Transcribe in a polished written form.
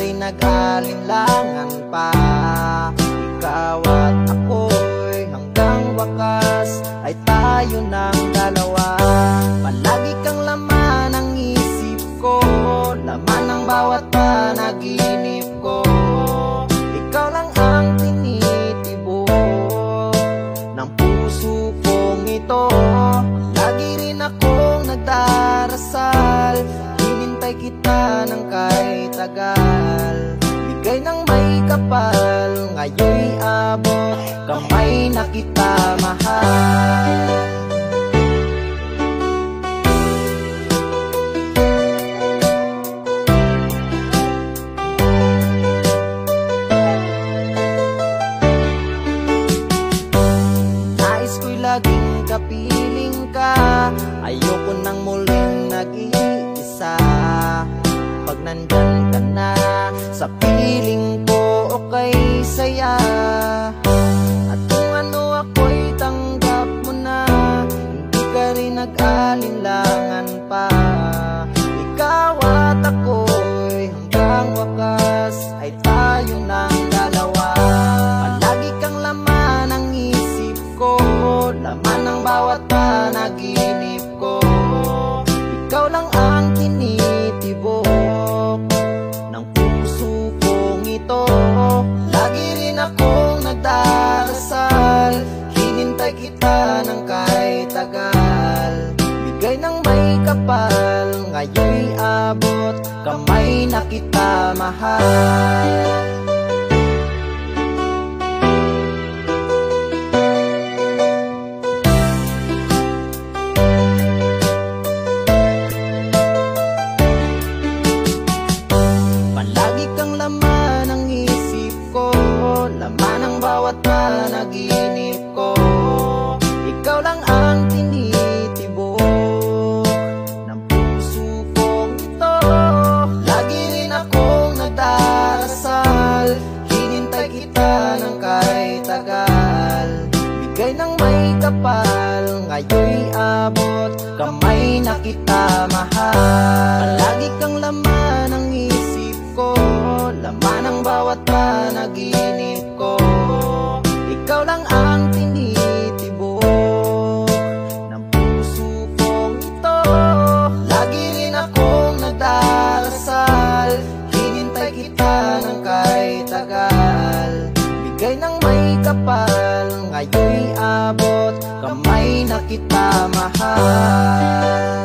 rin nag-alinlangan pa. Ikaw at ako'y hanggang wakas ay tayo ng dalawa. Palagi kang laman ng isip ko, laman ng bawat panaginip ko. Ikaw lang ang tinitibok ng puso kong ito. Lagi rin akong nagdarasal, hinintay kita ng kahit tagal. Bigay ng may kapal, ngayon'y abot kamay na kita mahal. Nais ko'y laging kapiling ka, ayoko nang muling nag-iisa. Pag nandyan ka na sa piling ko, okay saya. At kung ano ako'y tanggap mo na, hindi ka rin nag-alinlangan pa. Ikaw at ako'y hanggang wakas ay tayo ng dalawa. Palagi kang laman ng isip ko, laman ng bawat panaginip ko. Ikaw lang ang tinitibok ng puso kong ito. Lagi rin akong nagdarasal, hinintay kita ng kahit tagal. Bigay ng may kapal, ngayon'y abot kamay na kita mahal. Bawat panaginip ko, ikaw lang ang tinitibok ng puso kong ito. Lagi rin akong nagdarasal, hinintay kita ng kahit tagal. Bigay ng may kapal, ngayon'y abot kamay na kita mahal. Palagi kang laman ng isip ko, laman ng bawat panaginip ko. Ikaw lang ang tinitibok ng puso kong ito. Lagi rin akong nagdarasal, hinintay kita ng kahit tagal. Bigay ng may kapal, ngayon'y abot kamay na kita mahal.